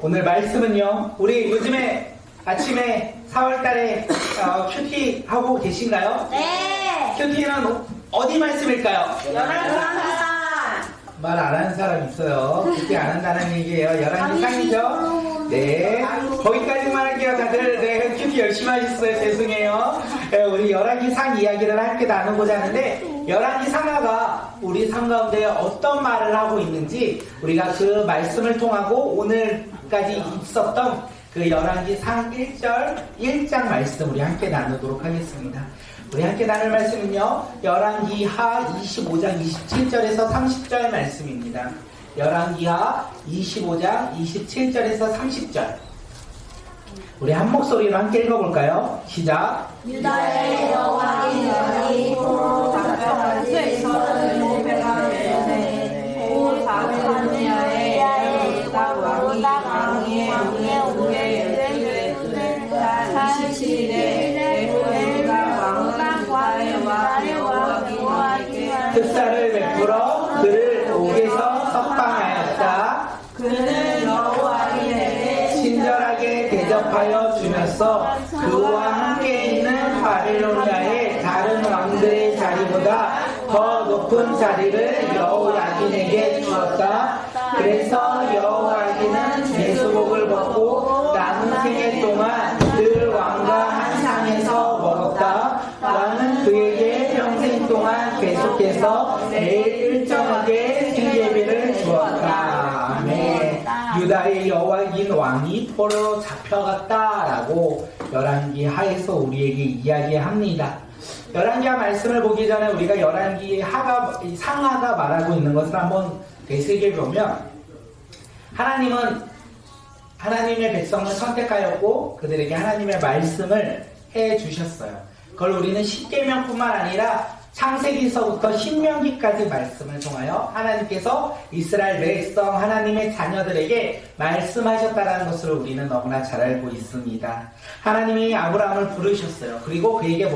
오늘 말씀은요, 우리 요즘에 아침에 4월달에 큐티 하고 계신가요? 네. 큐티는 어디 말씀일까요? 열왕기상. 말 안 하는 사람 있어요. 큐티 안 한다는 얘기예요. 열왕기상이죠? 네. 거기까지만 할게요. 다들 네, 큐티 열심히 하셨어요. 죄송해요. 네, 우리 열왕기상 이야기를 함께 나누고자 하는데, 열왕기상하가 우리 삶 가운데 어떤 말을 하고 있는지 우리가 그 말씀을 통하고 오늘까지 있었던 그 열왕기상 1장 말씀 우리 함께 나누도록 하겠습니다. 우리 함께 나눌 말씀은요, 열왕기하 25장 27절에서 30절 말씀입니다. 열왕기하 25장 27절에서 30절. 우리 한 목소리로 함께 읽어볼까요? 시작. 유다의 여호와의 포로 작별하지 이스라엘 노베가되네 온 바벨로니아의 왕이 오게 유대 27일에 특사를 베풀어 그를 옥에서 석방하였다. 그는 여호와에게 친절하게 대접하여 주면서 그와 함께 있는 바빌로니아의 다른 왕들의 자리보다 더 높은 자리를 여호야긴에게 주었다. 그래서 여호야긴은 메수복을 벗고 남은 생애 동안 늘 왕과 한 상에서 먹었다. 왕은 그에게 평생 동안 계속해서 매일 일정하게 생계비를 주었다. 아멘. 유다의 여호야긴 왕이 포로로 잡혀갔다라고 열왕기 하에서 우리에게 이야기합니다. 열왕기하 말씀을 보기 전에 우리가 열왕기 상하가 말하고 있는 것을 한번 되새겨 보면, 하나님은 하나님의 백성을 선택하였고 그들에게 하나님의 말씀을 해 주셨어요. 그걸 우리는 십계명뿐만 아니라 창세기서부터 신명기까지 말씀을 통하여 하나님께서 이스라엘 백성 하나님의 자녀들에게 말씀하셨다는 것을 우리는 너무나 잘 알고 있습니다. 하나님이 아브라함을 부르셨어요. 그리고 그에게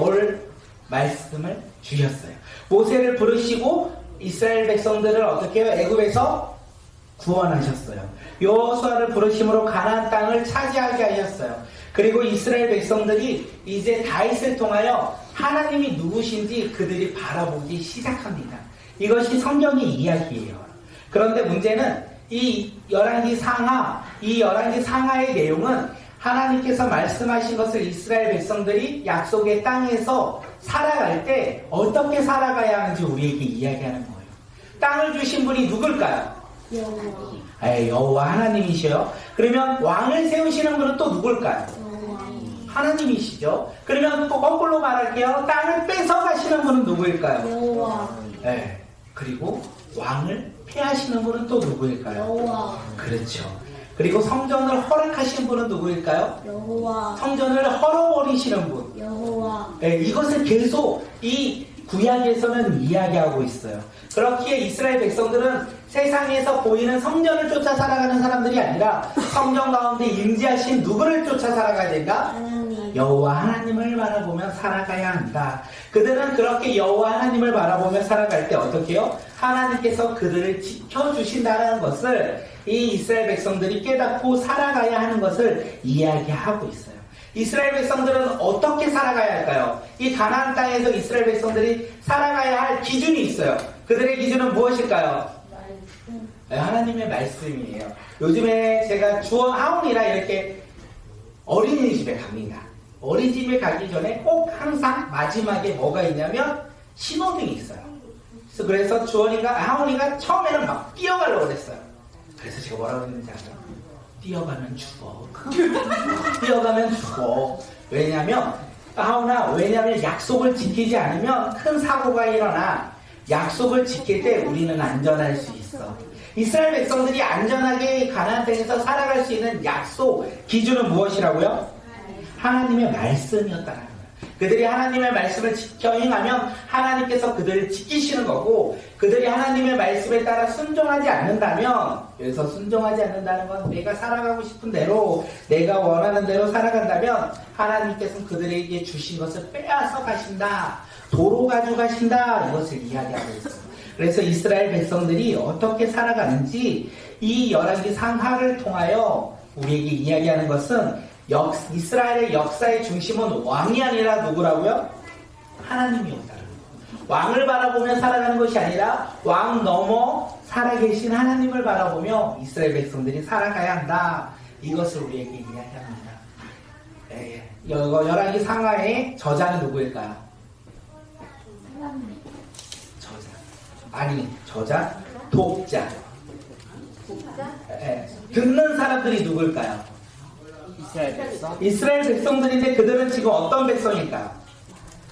말씀을 주셨어요. 모세를 부르시고 이스라엘 백성들을 어떻게 해요? 애굽에서 구원하셨어요. 여호수아를 부르심으로 가나안 땅을 차지하게 하셨어요. 그리고 이스라엘 백성들이 이제 다윗을 통하여 하나님이 누구신지 그들이 바라보기 시작합니다. 이것이 성경의 이야기예요. 그런데 문제는 이 열왕기 상하의 내용은 하나님께서 말씀하신 것을 이스라엘 백성들이 약속의 땅에서 살아갈 때 어떻게 살아가야 하는지 우리에게 이야기하는 거예요. 땅을 주신 분이 누굴까요? 여호와 하나님이셔요. 그러면 왕을 세우시는 분은 또 누굴까요? 하나님이시죠. 그러면 또 거꾸로 말할게요. 땅을 뺏어가시는 분은 누구일까요? 여호와. 네. 그리고 왕을 폐하시는 분은 또 누구일까요? 여호와. 그렇죠. 그리고 성전을 허락하신 분은 누구일까요? 여호와. 성전을 헐어버리시는 분. 여호와. 네, 이것을 계속 이 구약에서는 이야기하고 있어요. 그렇기에 이스라엘 백성들은 세상에서 보이는 성전을 쫓아 살아가는 사람들이 아니라 성전 가운데 임재하신 누구를 쫓아 살아가야 된다? 하나님. 여호와 하나님을 바라보며 살아가야 한다. 그들은 그렇게 여호와 하나님을 바라보며 살아갈 때 어떻게 해요? 하나님께서 그들을 지켜주신다는 것을 이 이스라엘 백성들이 깨닫고 살아가야 하는 것을 이야기하고 있어요. 이스라엘 백성들은 어떻게 살아가야 할까요? 이 가나안 땅에서 이스라엘 백성들이 살아가야 할 기준이 있어요. 그들의 기준은 무엇일까요? 하나님의 말씀이에요. 요즘에 제가 하온이라 이렇게 어린이집에 갑니다. 어린이집에 가기 전에 꼭 항상 마지막에 뭐가 있냐면 신호등이 있어요. 그래서 하온이가 처음에는 막 뛰어가려고 그랬어요. 그래서 제가 뭐라고 했는지 아세요? 뛰어가면 죽어. 뛰어가면 죽어. 왜냐면 약속을 지키지 않으면 큰 사고가 일어나. 약속을 지킬 때 우리는 안전할 수 있어. 이스라엘 백성들이 안전하게 가나안 땅에서 살아갈 수 있는 약속 기준은 무엇이라고요? 하나님의 말씀이었다는 거예요. 그들이 하나님의 말씀을 지켜 행하면 하나님께서 그들을 지키시는 거고, 그들이 하나님의 말씀에 따라 순종하지 않는다면, 여기서 순종하지 않는다는 건 내가 살아가고 싶은 대로, 내가 원하는 대로 살아간다면 하나님께서는 그들에게 주신 것을 빼앗아 가신다, 도로 가져가신다, 이것을 이야기하고 있어요. 그래서 이스라엘 백성들이 어떻게 살아가는지 이 열왕기 상하를 통하여 우리에게 이야기하는 것은 이스라엘의 역사의 중심은 왕이 아니라 누구라고요? 하나님이었다는 거예요. 왕을 바라보며 살아가는 것이 아니라 왕 넘어 살아계신 하나님을 바라보며 이스라엘 백성들이 살아가야 한다. 이것을 우리에게 이야기합니다. 열왕기 상하의 저자는 누구일까요? 저자. 아니, 저자, 독자. 듣는 사람들이 누굴까요? 이스라엘 백성? 이스라엘 백성들인데 그들은 지금 어떤 백성일까요?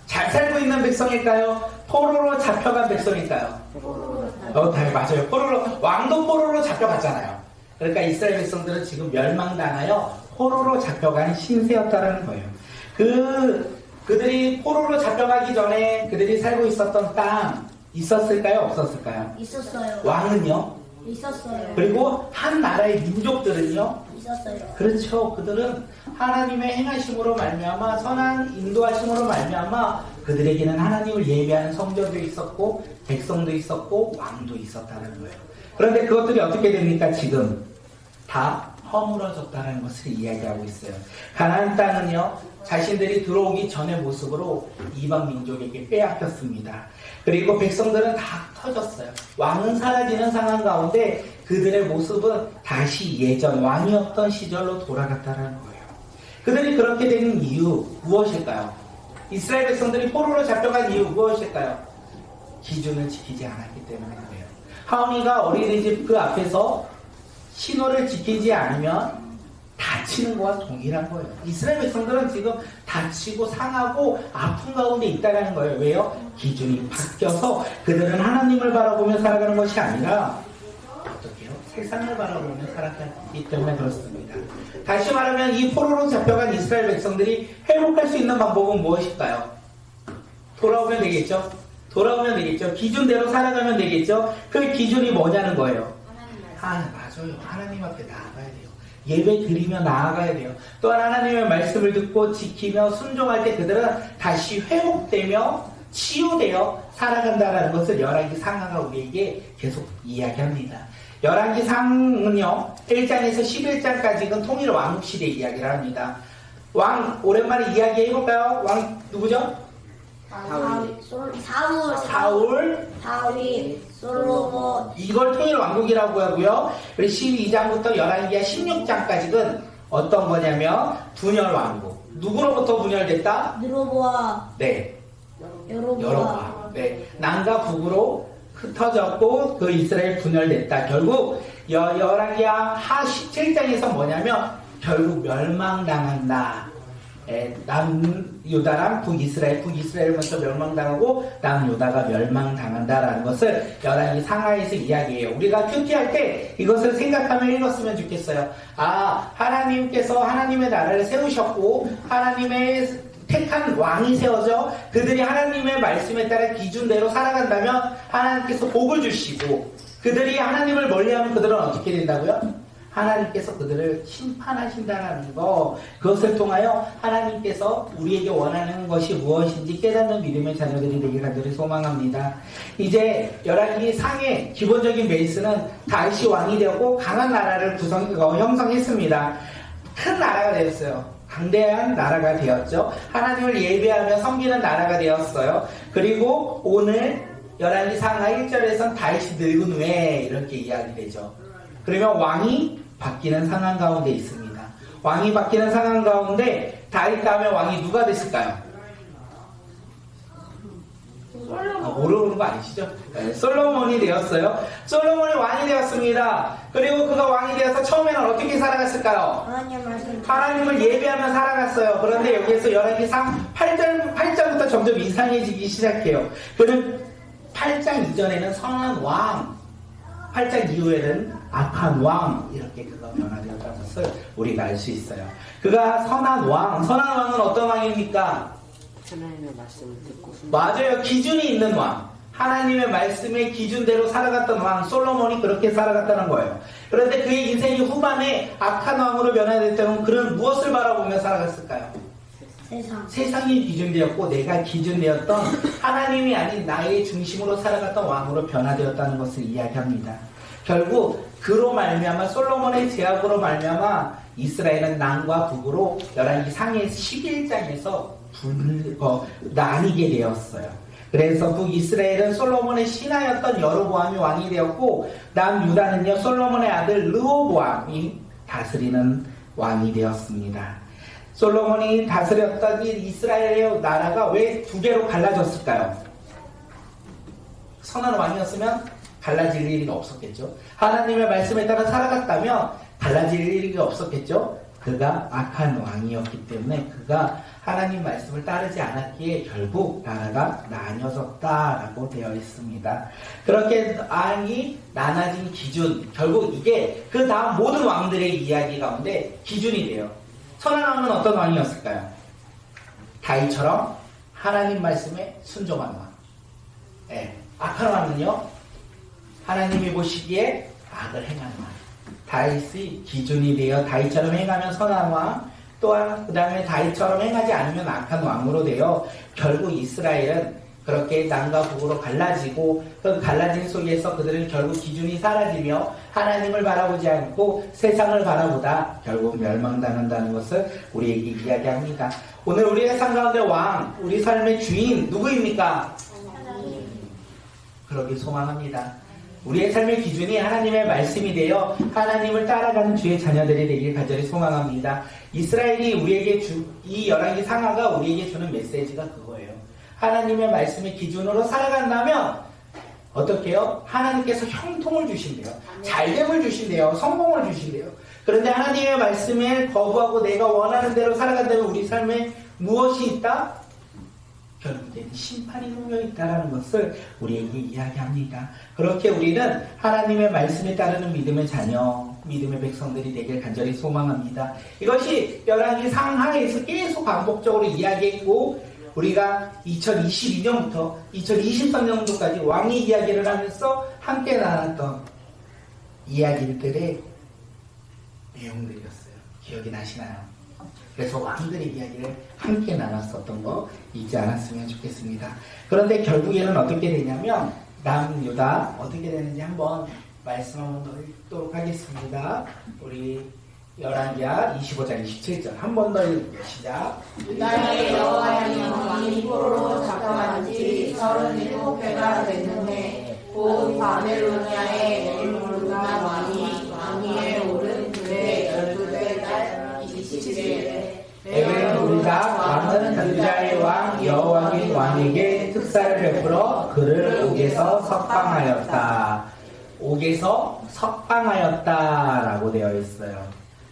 잘 살고 있는 백성일까요? 포로로 잡혀간 백성일까요? 맞아요. 왕도 포로로 잡혀갔잖아요. 그러니까 이스라엘 백성들은 지금 멸망당하여 포로로 잡혀간 신세였다라는 거예요. 그들이 포로로 잡혀가기 전에 그들이 살고 있었던 땅 있었을까요? 없었을까요? 있었어요. 왕은요? 있었어요. 그리고 한 나라의 민족들은요? 있었어요. 그렇죠. 그들은 하나님의 행하심으로 말미암아 선한 인도하심으로 말미암아 그들에게는 하나님을 예배하는 성전도 있었고 백성도 있었고 왕도 있었다는 거예요. 그런데 그것들이 어떻게 됩니까? 지금 다 허물어졌다는 것을 이야기하고 있어요. 가나안 땅은요, 자신들이 들어오기 전의 모습으로 이방 민족에게 빼앗겼습니다. 그리고 백성들은 다 터졌어요. 왕은 사라지는 상황 가운데 그들의 모습은 다시 예전 왕이 없던 시절로 돌아갔다는 거예요. 그들이 그렇게 된 이유 무엇일까요? 이스라엘 백성들이 포로로 잡혀간 이유 무엇일까요? 기준을 지키지 않았기 때문에 그래요. 하온이가 어린이집 그 앞에서 신호를 지키지 않으면 다치는 것과 동일한 거예요. 이스라엘 백성들은 지금 다치고 상하고 아픈 가운데 있다는 거예요. 왜요? 기준이 바뀌어서 그들은 하나님을 바라보며 살아가는 것이 아니라 어떻게요? 세상을 바라보며 살아가기 때문에 그렇습니다. 다시 말하면 이 포로로 잡혀간 이스라엘 백성들이 회복할 수 있는 방법은 무엇일까요? 돌아오면 되겠죠? 돌아오면 되겠죠? 기준대로 살아가면 되겠죠? 그 기준이 뭐냐는 거예요. 맞아요. 하나님 앞에 나아가야 돼요. 예배 드리며 나아가야 돼요. 또한 하나님의 말씀을 듣고 지키며 순종할 때 그들은 다시 회복되며 치유되어 살아간다는 것을 열왕기 상하가 우리에게 계속 이야기합니다. 열왕기 상은요 1장에서 11장까지는 통일 왕국시대 이야기를 합니다. 왕 오랜만에 이야기해볼까요? 왕 누구죠? 사울, 다윗, 솔로몬. 이걸 통일 왕국이라고 하고요. 그리고 12장부터 열왕기하 16장까지는 어떤 거냐면 분열 왕국. 누구로부터 분열됐다? 느로보아. 네, 여로보아. 여로보암. 네, 남과 북으로 흩어졌고 그 이스라엘 분열됐다. 결국 열왕기하 하 17장에서 뭐냐면 결국 멸망당한다. 남유다랑 북이스라엘 먼저 멸망당하고 남유다가 멸망당한다라는 것을 열왕기 상하에서 이야기해요. 우리가 큐티할 때 이것을 생각하며 읽었으면 좋겠어요. 하나님께서 하나님의 나라를 세우셨고 하나님의 택한 왕이 세워져 그들이 하나님의 말씀에 따라 기준대로 살아간다면 하나님께서 복을 주시고 그들이 하나님을 멀리하면 그들은 어떻게 된다고요? 하나님께서 그들을 심판하신다는 거, 그것을 통하여 하나님께서 우리에게 원하는 것이 무엇인지 깨닫는 믿음의 자녀들이 되길 간절히 소망합니다. 이제 열왕기 상의 기본적인 베이스는 다윗이 왕이 되었고 강한 나라를 형성했습니다. 큰 나라가 되었어요. 강대한 나라가 되었죠. 하나님을 예배하며 섬기는 나라가 되었어요. 그리고 오늘 열왕기 상하 1절에선 다윗이 늙은 후에 이렇게 이야기되죠. 그러면 왕이 바뀌는 상황 가운데 있습니다. 왕이 바뀌는 상황 가운데 다윗 다음에 왕이 누가 됐을까요? 모르는 거 아니시죠? 네, 솔로몬이 되었어요. 솔로몬이 왕이 되었습니다. 그리고 그가 왕이 되어서 처음에는 어떻게 살아갔을까요? 하나님을 예배하며 살아갔어요. 그런데 여기에서 열왕기 상 8장부터 점점 이상해지기 시작해요. 그는 8장 이전에는 선한 왕, 8장 이후에는 악한 왕, 이렇게 그가 변화되었다는 것을 우리가 알 수 있어요. 그가 선한 왕은 어떤 왕입니까? 하나님의 말씀을 듣고 맞아요. 기준이 있는 왕. 하나님의 말씀의 기준대로 살아갔던 왕, 솔로몬이 그렇게 살아갔다는 거예요. 그런데 그의 인생이 후반에 악한 왕으로 변화됐다면 그는 무엇을 바라보며 살아갔을까요? 세상이 기준되었고 내가 기준되었던 하나님이 아닌 나의 중심으로 살아갔던 왕으로 변화되었다는 것을 이야기합니다. 결국 그로 말미암아 솔로몬의 제약으로 말미암아 이스라엘은 남과 북으로 열왕기 상해 11장에서 나뉘게 되었어요. 그래서 북이스라엘은 솔로몬의 신하였던 여로보암이 왕이 되었고 남유다는요 솔로몬의 아들 르호보암이 다스리는 왕이 되었습니다. 솔로몬이 다스렸던 이 이스라엘의 나라가 왜 두 개로 갈라졌을까요? 선한 왕이었으면 갈라질 일이 없었겠죠. 하나님의 말씀에 따라 살아갔다면 갈라질 일이 없었겠죠. 그가 악한 왕이었기 때문에 그가 하나님 말씀을 따르지 않았기에 결국 나라가 나뉘어졌다라고 되어 있습니다. 그렇게 왕이 나눠진 기준, 결국 이게 그 다음 모든 왕들의 이야기 가운데 기준이 돼요. 선한 왕은 어떤 왕이었을까요? 다윗처럼 하나님 말씀에 순종한 왕. 네. 악한 왕은요, 하나님이 보시기에 악을 행하는 왕. 다윗의 기준이 되어 다윗처럼 행하면 선한 왕, 또한 그 다음에 다윗처럼 행하지 않으면 악한 왕으로 되어 결국 이스라엘은 그렇게 남과 북으로 갈라지고 그 갈라진 속에서 그들은 결국 기준이 사라지며 하나님을 바라보지 않고 세상을 바라보다 결국 멸망당한다는 것을 우리에게 이야기합니다. 오늘 우리의 삶 가운데 왕, 우리 삶의 주인 누구입니까? 그러길 소망합니다. 우리의 삶의 기준이 하나님의 말씀이 되어 하나님을 따라가는 주의 자녀들이 되길 간절히 소망합니다. 이스라엘이 우리에게 이 열왕기 상하가 우리에게 주는 메시지가 그거예요. 하나님의 말씀의 기준으로 살아간다면 어떻게 해요? 하나님께서 형통을 주신대요. 잘됨을 주신대요. 성공을 주신대요. 그런데 하나님의 말씀에 거부하고 내가 원하는 대로 살아간다면 우리 삶에 무엇이 있다? 결국에는 심판이 놓여있다는 것을 우리에게 이야기합니다. 그렇게 우리는 하나님의 말씀에 따르는 믿음의 자녀, 믿음의 백성들이 되길 간절히 소망합니다. 이것이 열왕기 상하에서 계속 반복적으로 이야기했고 우리가 2022년부터 2023년도까지 왕의 이야기를 하면서 함께 나눴던 이야기들의 내용들이었어요. 기억이 나시나요? 그래서 왕들의 이야기를 함께 나눴었던 거 잊지 않았으면 좋겠습니다. 그런데 결국에는 어떻게 되냐면 남유다 어떻게 되는지 한번 말씀 한번 더 읽도록 하겠습니다. 우리 열왕기하 25장 27절 한 번 더 읽을게요. 시작. 유다의 여호와의 왕이 포로로 잡혀간 지 37회가 됐는데 곧 바벨로니아의 에물루다 왕이 왕위에 오른 그의 12살 딸 27일 에벨루다 왕은 유다의 왕 여호와긴 왕에게 특사를 베풀어 그를 옥에서 석방하였다. 옥에서 석방하였다라고 되어 있어요.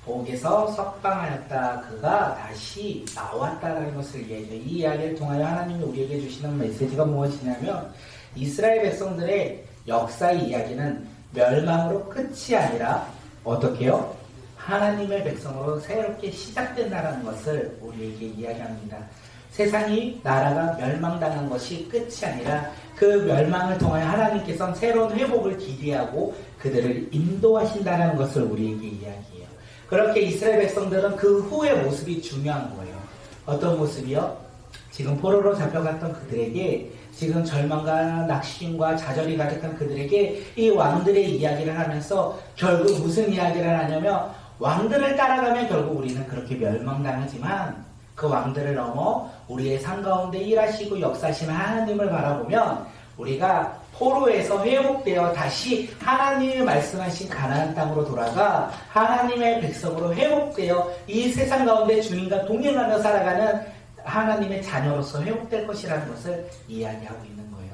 옥에서 석방하였다. 그가 다시 나왔다라는 것을 얘기해요. 이 이야기를 통하여 하나님이 우리에게 주시는 메시지가 무엇이냐면 이스라엘 백성들의 역사의 이야기는 멸망으로 끝이 아니라 어떻게 해요? 하나님의 백성으로 새롭게 시작된다는 것을 우리에게 이야기합니다. 세상이 나라가 멸망당한 것이 끝이 아니라 그 멸망을 통하여 하나님께서는 새로운 회복을 기대하고 그들을 인도하신다는 것을 우리에게 이야기해요. 그렇게 이스라엘 백성들은 그 후의 모습이 중요한 거예요. 어떤 모습이요? 지금 포로로 잡혀갔던 그들에게 지금 절망과 낙심과 좌절이 가득한 그들에게 이 왕들의 이야기를 하면서 결국 무슨 이야기를 하냐면 왕들을 따라가면 결국 우리는 그렇게 멸망당하지만 그 왕들을 넘어 우리의 삶 가운데 일하시고 역사하시는 하나님을 바라보면 우리가 포로에서 회복되어 다시 하나님이 말씀하신 가나안 땅으로 돌아가 하나님의 백성으로 회복되어 이 세상 가운데 주님과 동행하며 살아가는 하나님의 자녀로서 회복될 것이라는 것을 이야기하고 있는 거예요.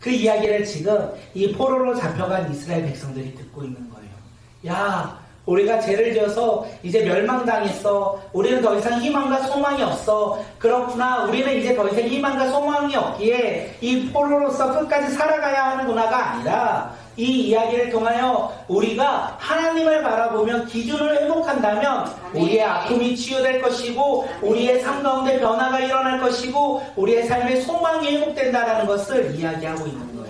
그 이야기를 지금 이 포로로 잡혀간 이스라엘 백성들이 듣고 있는 거예요. 야, 우리가 죄를 지어서 이제 멸망당했어. 우리는 더 이상 희망과 소망이 없어. 그렇구나. 우리는 이제 더 이상 희망과 소망이 없기에 이 포로로서 끝까지 살아가야 하는구나가 아니라 이 이야기를 통하여 우리가 하나님을 바라보며 기준을 회복한다면 우리의 아픔이 치유될 것이고 우리의 삶 가운데 변화가 일어날 것이고 우리의 삶의 소망이 회복된다는 것을 이야기하고 있는 거예요.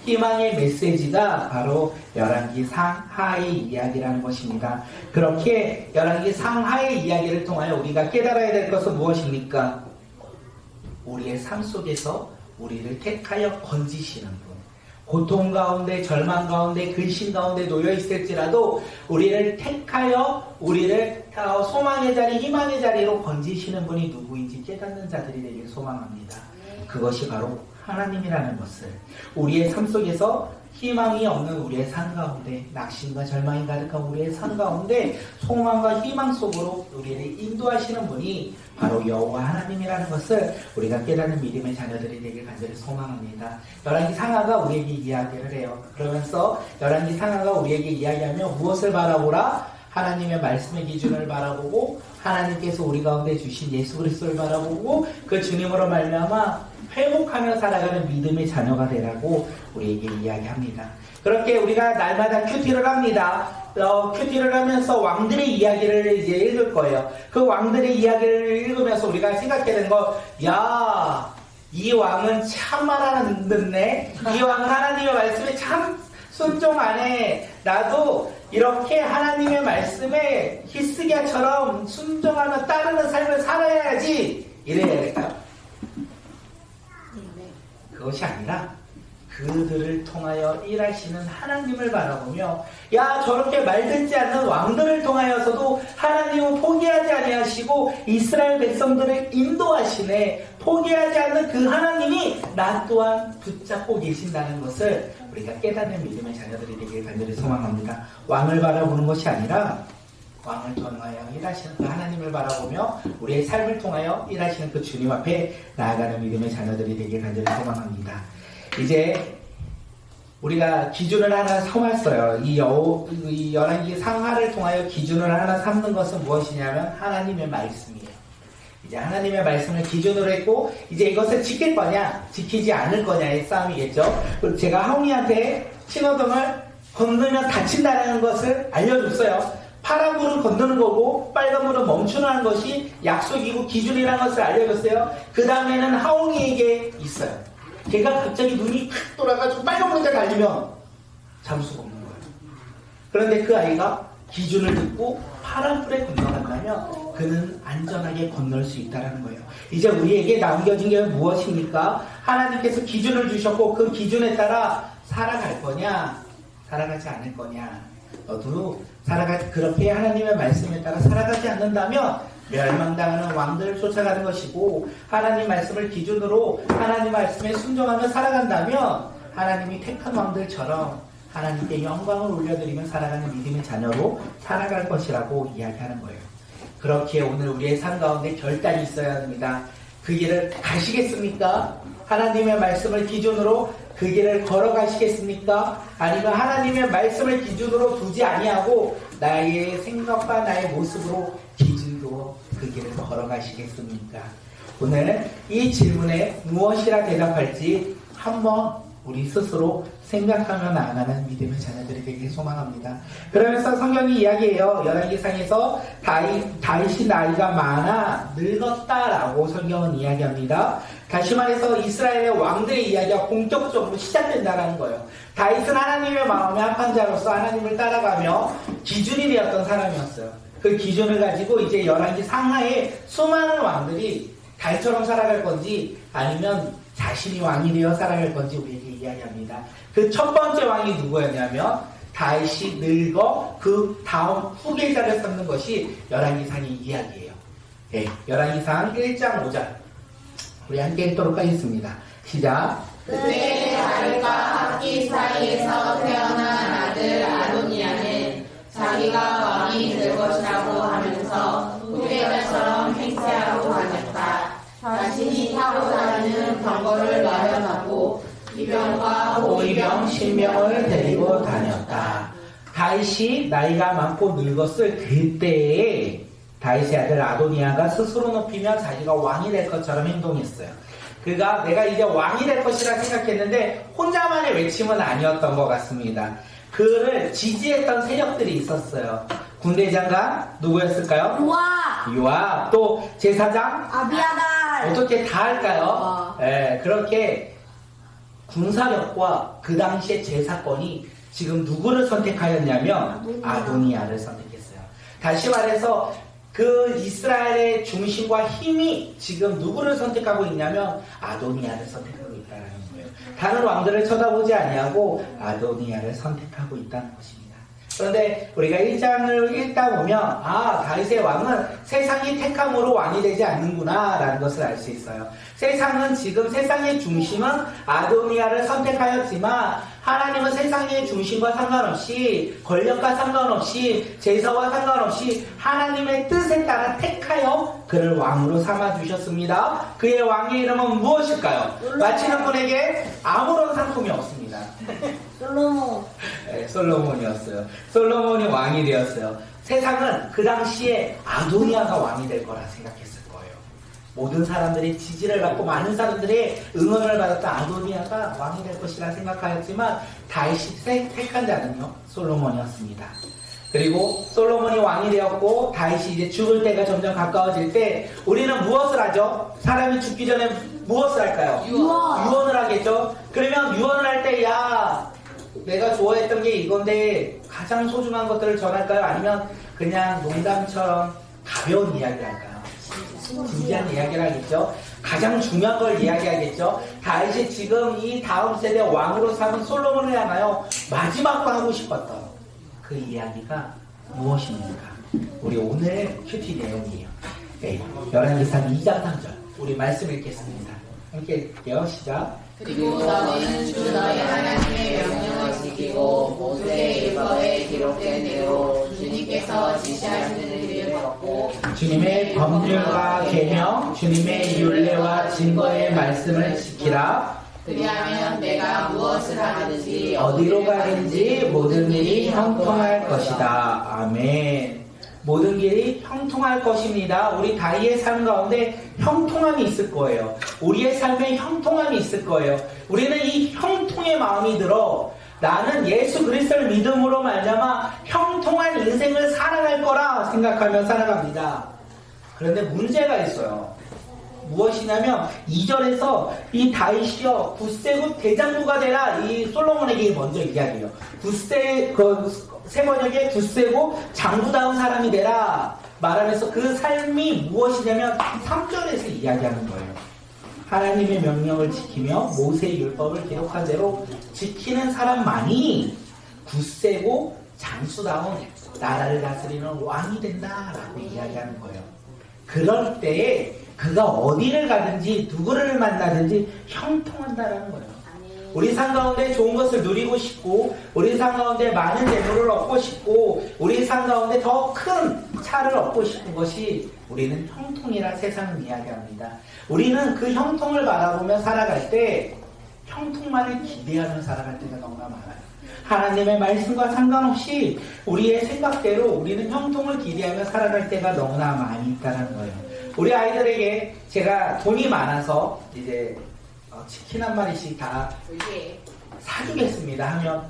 희망의 메시지가 바로 열왕기 상하의 이야기라는 것입니다. 그렇게 열왕기 상하의 이야기를 통하여 우리가 깨달아야 될 것은 무엇입니까? 우리의 삶 속에서 우리를 택하여 건지시는 분, 고통 가운데, 절망 가운데, 근심 가운데 놓여 있을지라도 우리를 택하여 우리를 소망의 자리, 희망의 자리로 건지시는 분이 누구인지 깨닫는 자들이 되길 소망합니다. 그것이 바로 하나님이라는 것을 우리의 삶 속에서 희망이 없는 우리의 삶 가운데, 낙심과 절망이 가득한 우리의 삶 가운데 소망과 희망 속으로 우리를 인도하시는 분이 바로 여호와 하나님이라는 것을 우리가 깨닫는 믿음의 자녀들이 되길 간절히 소망합니다. 열왕기 상하가 우리에게 이야기를 해요. 그러면서 열왕기 상하가 우리에게 이야기하며 무엇을 바라보라? 하나님의 말씀의 기준을 바라보고 하나님께서 우리 가운데 주신 예수 그리스도를 바라보고 그 주님으로 말미암아 회복하며 살아가는 믿음의 자녀가 되라고 우리에게 이야기합니다. 그렇게 우리가 날마다 큐티를 합니다. 큐티를 하면서 왕들의 이야기를 이제 읽을 거예요. 그 왕들의 이야기를 읽으면서 우리가 생각하는 거, 야, 이 왕은 참 말하는 듣네. 이 왕은 하나님의 말씀에 참 순종하네. 나도 이렇게 하나님의 말씀에 히스기야처럼 순종하며 따르는 삶을 살아야지. 이래야 될까요? 그것이 아니라 그들을 통하여 일하시는 하나님을 바라보며, 야, 저렇게 말듣지 않는 왕들을 통하여서도 하나님은 포기하지 아니하시고 이스라엘 백성들을 인도하시네. 포기하지 않는 그 하나님이 나 또한 붙잡고 계신다는 것을 우리가 깨닫는 믿음의 자녀들이 되길 간절히 소망합니다. 왕을 바라보는 것이 아니라 왕을 통하여 일하시는 그 하나님을 바라보며 우리의 삶을 통하여 일하시는 그 주님 앞에 나아가는 믿음의 자녀들이 되길 간절히 소망합니다. 이제 우리가 기준을 하나 삼았어요. 이 열왕기 상하를 통하여 기준을 하나 삼는 것은 무엇이냐면 하나님의 말씀이에요. 이제 하나님의 말씀을 기준으로 했고, 이제 이것을 지킬 거냐 지키지 않을 거냐의 싸움이겠죠. 제가 하웅이한테 신호등을 건너면 다친다는 것을 알려줬어요. 파란불은 건너는 거고 빨간불은 멈추는 것이 약속이고 기준이라는 것을 알려줬어요. 그 다음에는 하웅이에게 있어요. 걔가 갑자기 눈이 탁 돌아가지고 빨간불에 달리면 잡을 수가 없는 거예요. 그런데 그 아이가 기준을 듣고 파란불에 건너간다면 그는 안전하게 건널 수 있다는 거예요. 이제 우리에게 남겨진 게 무엇입니까? 하나님께서 기준을 주셨고 그 기준에 따라 살아갈 거냐 살아가지 않을 거냐. 너도 그렇게 하나님의 말씀에 따라 살아가지 않는다면 멸망당하는 왕들을 쫓아가는 것이고, 하나님 말씀을 기준으로 하나님 말씀에 순종하며 살아간다면 하나님이 택한 왕들처럼 하나님께 영광을 올려드리며 살아가는 믿음의 자녀로 살아갈 것이라고 이야기하는 거예요. 그렇게 오늘 우리의 삶 가운데 결단이 있어야 합니다. 그 길을 가시겠습니까? 하나님의 말씀을 기준으로 그 길을 걸어가시겠습니까? 아니면 하나님의 말씀을 기준으로 두지 아니하고 나의 생각과 나의 모습으로 기준으로 그 길을 걸어가시겠습니까? 오늘 이 질문에 무엇이라 대답할지 한번 우리 스스로 생각하며 나아가는 믿음의 자녀들이 되길 소망합니다. 그러면서 성경이 이야기해요. 열왕기상에서 다윗이 나이가 많아 늙었다라고 성경은 이야기합니다. 다시 말해서 이스라엘의 왕들의 이야기가 본격적으로 시작된다는 거예요. 다윗은 하나님의 마음에 합한 자로서 하나님을 따라가며 기준이 되었던 사람이었어요. 그 기준을 가지고 이제 열왕기 상하에 수많은 왕들이 다윗처럼 살아갈 건지 아니면 자신이 왕이 되어 살아갈 건지 우리에게 이야기합니다. 그 첫 번째 왕이 누구였냐면 다윗이 늙어 그 다음 후계자를 삼는 것이 열왕기상의 이야기예요. 네, 열왕기상 1장 5절 우리 함께 읽도록 하겠습니다. 시작. 그때 다윗과 학기 사이에서 태어난 아들 아도니아는 자기가 왕이 될 것이라고 하면서 후계자처럼 행세하고 다녔다. 자신이 타고 다니는 병거를 마련하고 기병과 호위병 10명을 데리고 다녔다. 다윗이 나이가 많고 늙었을 그때에 다윗의 아들 아도니아가 스스로 높이며 자기가 왕이 될 것처럼 행동했어요. 그가 내가 이제 왕이 될 것이라 생각했는데 혼자만의 외침은 아니었던 것 같습니다. 그를 지지했던 세력들이 있었어요. 군대 장관 누구였을까요? 요압. 또 제사장 아비아달. 어떻게 다 할까요? 네, 그렇게 군사력과 그 당시의 제사권이 지금 누구를 선택하였냐면 아도니아를 선택했어요. 다시 말해서 그 이스라엘의 중심과 힘이 지금 누구를 선택하고 있냐면 아도니아를 선택하고 있다는 거예요. 다른 왕들을 쳐다보지 아니하고 아도니아를 선택하고 있다는 것입니다. 그런데 우리가 1장을 읽다 보면 다윗의 왕은 세상이 택함으로 왕이 되지 않는구나 라는 것을 알 수 있어요. 세상은 지금 세상의 중심은 아도니아를 선택하였지만 하나님은 세상의 중심과 상관없이 권력과 상관없이 제사와 상관없이 하나님의 뜻에 따라 택하여 그를 왕으로 삼아주셨습니다. 그의 왕의 이름은 무엇일까요? 맞히는 분에게 아무런 상품이 없습니다. 솔로몬. 네, 솔로몬이었어요. 솔로몬이 왕이 되었어요. 세상은 그 당시에 아도니아가 왕이 될 거라 생각했을 거예요. 모든 사람들이 지지를 받고 많은 사람들의 응원을 받았던 아도니아가 왕이 될 것이라 생각하였지만 다윗이 택한 자는요 솔로몬이었습니다. 그리고 솔로몬이 왕이 되었고 다윗이 이제 죽을 때가 점점 가까워질 때 우리는 무엇을 하죠? 사람이 죽기 전에 무엇을 할까요? 유언을 하겠죠. 그러면 유언을 할 때 내가 좋아했던 게 이건데 가장 소중한 것들을 전할까요? 아니면 그냥 농담처럼 가벼운 이야기를 할까요? 진지한 이야기를 하겠죠. 가장 중요한 걸 이야기하겠죠. 다윗이 지금 이 다음 세대 왕으로 삼은 솔로몬을 향하여 마지막으로 하고 싶었던 그 이야기가 무엇입니까? 우리 오늘 큐티 내용이에요. 네, 열왕기상 2장 3절 우리 말씀 읽겠습니다. 함께 읽게요. 시작. 그리고 너는 주 너희 하나님의 명령을 지키고 모세의 율법에 기록된 대로 주님께서 지시하시는 길을 걷고 주님의 법률과 계명, 주님의 율례와 증거의 말씀을 지키라. 그리하면 내가 무엇을 하든지 어디로 가든지 모든 일이 형통할 것이다. 아멘. 모든 길이 형통할 것입니다. 우리 다윗의 삶 가운데 형통함이 있을 거예요. 우리의 삶에 형통함이 있을 거예요. 우리는 이 형통의 마음이 들어 나는 예수 그리스도를 믿음으로 말미암아 형통한 인생을 살아갈 거라 생각하며 살아갑니다. 그런데 문제가 있어요. 무엇이냐면 2절에서 이 다윗이여 굳세고 대장부가 되라 이 솔로몬에게 먼저 이야기해요. 세 번역에 굳세고 장부다운 사람이 되라 말하면서 그 삶이 무엇이냐면 3절에서 이야기하는 거예요. 하나님의 명령을 지키며 모세의 율법을 기록한 대로 지키는 사람만이 굳세고 장수다운 나라를 다스리는 왕이 된다라고 이야기하는 거예요. 그럴 때에 그가 어디를 가든지 누구를 만나든지 형통한다라는 거예요. 우리 삶 가운데 좋은 것을 누리고 싶고 우리 삶 가운데 많은 재물을 얻고 싶고 우리 삶 가운데 더 큰 차를 얻고 싶은 것이 우리는 형통이라 세상은 이야기합니다. 우리는 그 형통을 바라보며 살아갈 때 형통만을 기대하며 살아갈 때가 너무나 많아요. 하나님의 말씀과 상관없이 우리의 생각대로 우리는 형통을 기대하며 살아갈 때가 너무나 많이 있다는 거예요. 우리 아이들에게 제가 돈이 많아서 이제 치킨 한 마리씩 다 사주겠습니다 하면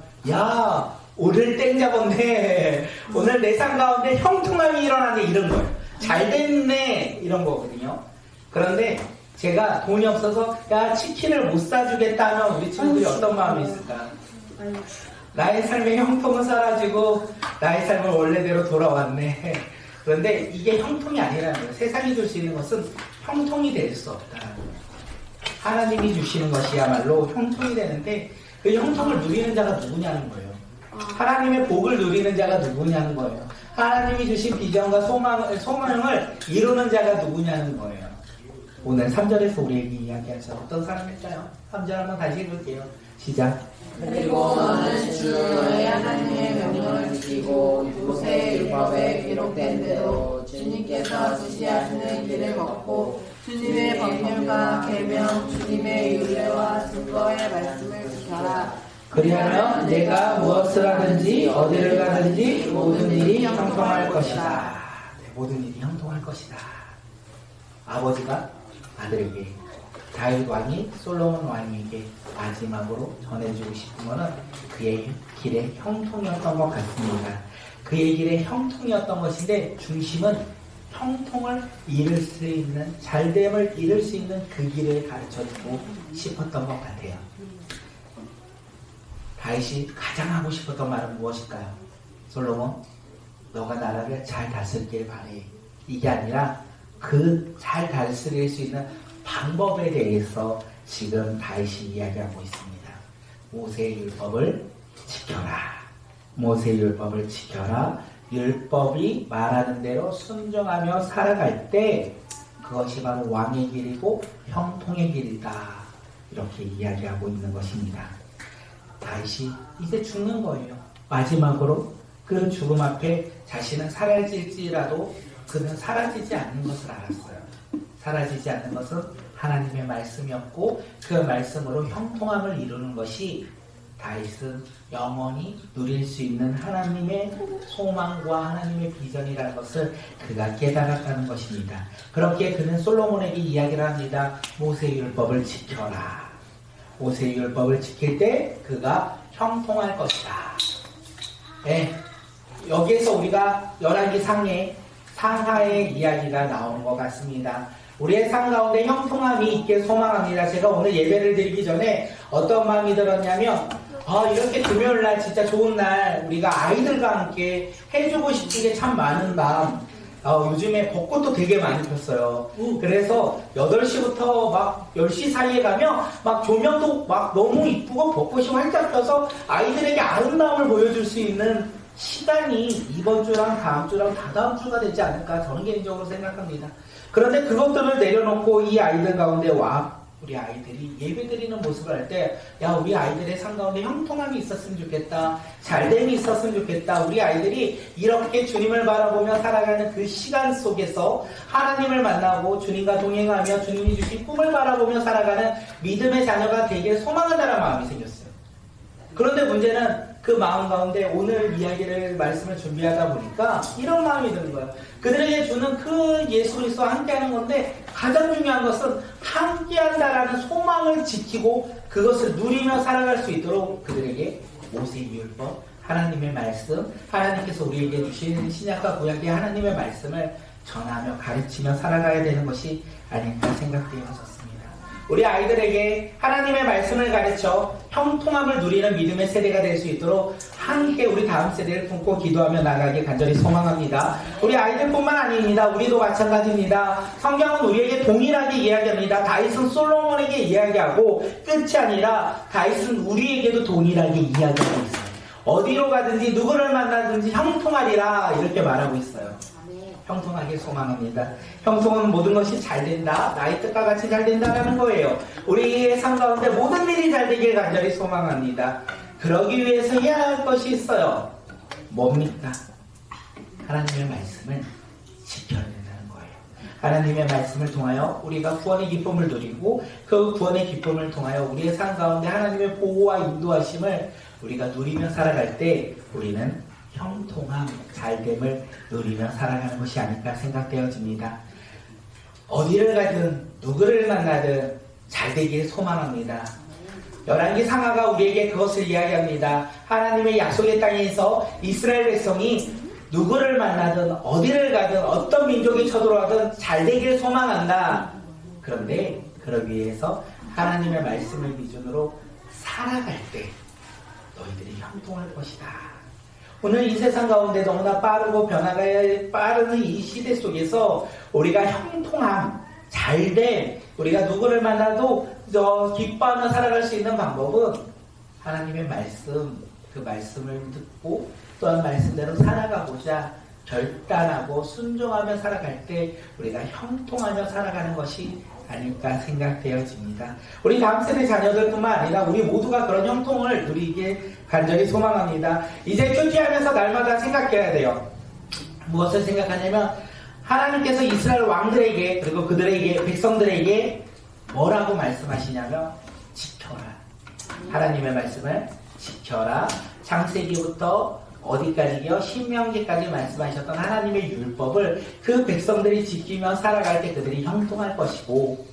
오늘 땡 잡았네. 오늘 내 삶 가운데 형통함이 일어나네 이런 거예요. 잘 됐네 이런 거거든요. 그런데 제가 돈이 없어서 치킨을 못 사주겠다 하면 우리 친구들이 어떤 마음이 있을까? 나의 삶의 형통은 사라지고 나의 삶은 원래대로 돌아왔네. 그런데 이게 형통이 아니라는 거예요. 세상이 줄 수 있는 것은 형통이 될 수 없다는 거예요. 하나님이 주시는 것이야말로 형통이 되는데 그 형통을 누리는 자가 누구냐는 거예요. 하나님의 복을 누리는 자가 누구냐는 거예요. 하나님이 주신 비전과 소망을 이루는 자가 누구냐는 거예요. 오늘 3절에서 우리에게 이야기하죠. 어떤 사람일까요? 3절 한번 다시 읽을게요. 시작. 그리고 너는 주 너희 하나님의 명령을 지키고 모세의 율법에 기록된 대로 주님께서 지시하시는 길을 걷고 주님의 법률과 계명 주님의 율례와 증거의 말씀을 지켜라. 그리하면 내가 무엇을 하든지 어디를 가든지 모든 일이 형통할 것이다. 네, 모든 일이 형통할 것이다. 아버지가 아들에게 다윗 왕이 솔로몬 왕에게 마지막으로 전해주고 싶은 것은 그의 길의 형통이었던 것 같습니다. 그의 길의 형통이었던 것인데 중심은 형통을 이룰 수 있는 잘됨을 이룰 수 있는 그 길을 가르쳐주고 싶었던 것 같아요. 다윗이 가장 하고 싶었던 말은 무엇일까요? 솔로몬, 너가 나라를 잘 다스리길 바래. 이게 아니라 그 잘 다스릴 수 있는 방법에 대해서 지금 다윗이 이야기하고 있습니다. 모세의 율법을 지켜라. 모세의 율법을 지켜라. 율법이 말하는 대로 순종하며 살아갈 때 그것이 바로 왕의 길이고 형통의 길이다. 이렇게 이야기하고 있는 것입니다. 다윗이 이제 죽는 거예요. 마지막으로 그 죽음 앞에 자신은 사라질지라도 그는 사라지지 않는 것을 알았어요. 사라지지 않는 것은 하나님의 말씀이었고 그 말씀으로 형통함을 이루는 것이 다윗은 영원히 누릴 수 있는 하나님의 소망과 하나님의 비전이라는 것을 그가 깨달았다는 것입니다. 그렇게 그는 솔로몬에게 이야기를 합니다. 모세의 율법을 지켜라. 모세의 율법을 지킬 때 그가 형통할 것이다. 네, 여기에서 우리가 열왕기 상하의 이야기가 나오는 것 같습니다. 우리의 삶 가운데 형통함이 있길 소망합니다. 제가 오늘 예배를 드리기 전에 어떤 마음이 들었냐면 이렇게 금요일날 진짜 좋은 날 우리가 아이들과 함께 해주고 싶은 게 참 많은 마음. 요즘에 벚꽃도 되게 많이 폈어요. 그래서 8시부터 막 10시 사이에 가면 막 조명도 막 너무 이쁘고 벚꽃이 활짝 펴서 아이들에게 아름다움을 보여줄 수 있는 시간이 이번 주랑 다음 주랑 다다음 주가 되지 않을까 저는 개인적으로 생각합니다. 그런데 그것들을 내려놓고 이 아이들 가운데 우리 아이들이 예배드리는 모습을 할 때 우리 아이들의 삶 가운데 형통함이 있었으면 좋겠다. 잘됨이 있었으면 좋겠다. 우리 아이들이 이렇게 주님을 바라보며 살아가는 그 시간 속에서 하나님을 만나고 주님과 동행하며 주님이 주신 꿈을 바라보며 살아가는 믿음의 자녀가 되길 소망한다는 마음이 생겼어요. 그런데 문제는 그 마음 가운데 오늘 말씀을 준비하다 보니까 이런 마음이 드는 거예요. 그들에게 주는 그 예수 그리스도와 함께하는 건데 가장 중요한 것은 함께한다라는 소망을 지키고 그것을 누리며 살아갈 수 있도록 그들에게 모세의 율법, 하나님의 말씀, 하나님께서 우리에게 주신 신약과 구약의 하나님의 말씀을 전하며 가르치며 살아가야 되는 것이 아닐까 생각되어졌습니다. 우리 아이들에게 하나님의 말씀을 가르쳐 형통함을 누리는 믿음의 세대가 될 수 있도록 함께 우리 다음 세대를 품고 기도하며 나가길 간절히 소망합니다. 우리 아이들뿐만 아닙니다. 우리도 마찬가지입니다. 성경은 우리에게 동일하게 이야기합니다. 다윗은 솔로몬에게 이야기하고 끝이 아니라 다윗은 우리에게도 동일하게 이야기하고 있어요. 어디로 가든지 누구를 만나든지 형통하리라 이렇게 말하고 있어요. 형통하게 소망합니다. 형통은 모든 것이 잘 된다. 나의 뜻과 같이 잘 된다라는 거예요. 우리의 삶 가운데 모든 일이 잘 되길 간절히 소망합니다. 그러기 위해서 해야 할 것이 있어요. 뭡니까? 하나님의 말씀을 지켜야 된다는 거예요. 하나님의 말씀을 통하여 우리가 구원의 기쁨을 누리고 그 구원의 기쁨을 통하여 우리의 삶 가운데 하나님의 보호와 인도하심을 우리가 누리며 살아갈 때 우리는 형통함, 잘됨을 누리며 살아가는 것이 아닐까 생각되어집니다. 어디를 가든 누구를 만나든 잘되길 소망합니다. 열왕기 상하가 우리에게 그것을 이야기합니다. 하나님의 약속의 땅에서 이스라엘 백성이 누구를 만나든 어디를 가든 어떤 민족이 쳐들어와든 잘되길 소망한다. 그런데 그러기 위해서 하나님의 말씀을 기준으로 살아갈 때 너희들이 형통할 것이다. 오늘 이 세상 가운데 너무나 빠르고 변화가 빠르는 이 시대 속에서 우리가 형통함, 잘됨, 우리가 누구를 만나도 기뻐하며 살아갈 수 있는 방법은 하나님의 말씀, 그 말씀을 듣고 또한 말씀대로 살아가고자 결단하고 순종하며 살아갈 때 우리가 형통하며 살아가는 것이 아닐까 생각되어집니다. 우리 다음 세대 자녀들뿐만 아니라 우리 모두가 그런 형통을 누리길 간절히 소망합니다. 이제 큐티하면서 날마다 생각해야 돼요. 무엇을 생각하냐면 하나님께서 이스라엘 왕들에게 그리고 그들에게 백성들에게 뭐라고 말씀하시냐면 지켜라. 하나님의 말씀을 지켜라. 창세기부터 어디까지요? 신명기까지 말씀하셨던 하나님의 율법을 그 백성들이 지키며 살아갈 때 그들이 형통할 것이고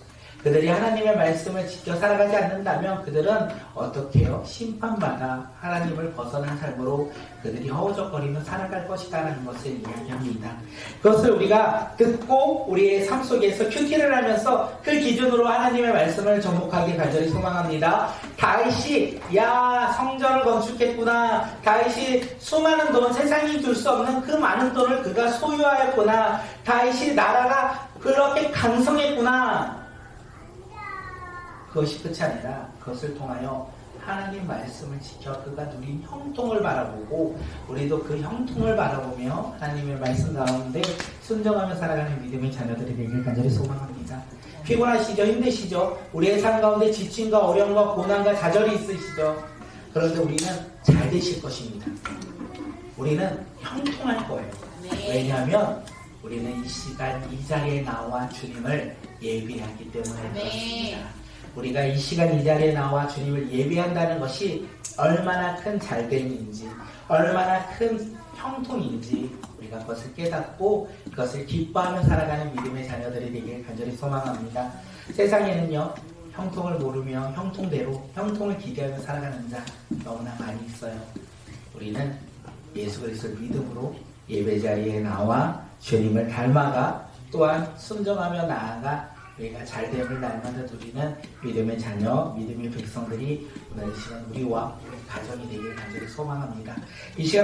그들이 하나님의 말씀을 지켜 살아가지 않는다면 그들은 어떻게 해요? 심판받아 하나님을 벗어난 삶으로 그들이 허우적거리며 살아갈 것이다라는 것을 이야기합니다. 그것을 우리가 듣고 우리의 삶 속에서 큐티를 하면서 그 기준으로 하나님의 말씀을 접목하길 간절히 소망합니다. 다윗이 야 성전을 건축했구나. 다윗이 수많은 돈, 세상이 줄 수 없는 그 많은 돈을 그가 소유하였구나. 다윗이 나라가 그렇게 강성했구나. 그것이 끝이 아니라 그것을 통하여 하나님 말씀을 지켜 그가 누린 형통을 바라보고 우리도 그 형통을 바라보며 하나님의 말씀 가운데 순종하며 살아가는 믿음의 자녀들이 되길 간절히 소망합니다. 피곤하시죠? 힘드시죠? 우리의 삶 가운데 지침과 어려움과 고난과 좌절이 있으시죠? 그런데 우리는 잘 되실 것입니다. 우리는 형통할 거예요. 왜냐하면 우리는 이 시간 이 자리에 나와 주님을 예배하기 때문에 그렇습니다. 우리가 이 시간 이 자리에 나와 주님을 예배한다는 것이 얼마나 큰 잘됨인지 얼마나 큰 형통인지 우리가 그것을 깨닫고 그것을 기뻐하며 살아가는 믿음의 자녀들이 되길 간절히 소망합니다. 세상에는요 형통을 모르며 형통대로 형통을 기대하며 살아가는 자 너무나 많이 있어요. 우리는 예수 그리스도를 믿음으로 예배 자리에 나와 주님을 닮아가 또한 순종하며 나아가 우리가 잘됨을 날마다 누리는 믿음의 자녀, 믿음의 백성들이 오늘 이 시간 우리와 우리 가정이 되길 간절히 소망합니다. 이 시간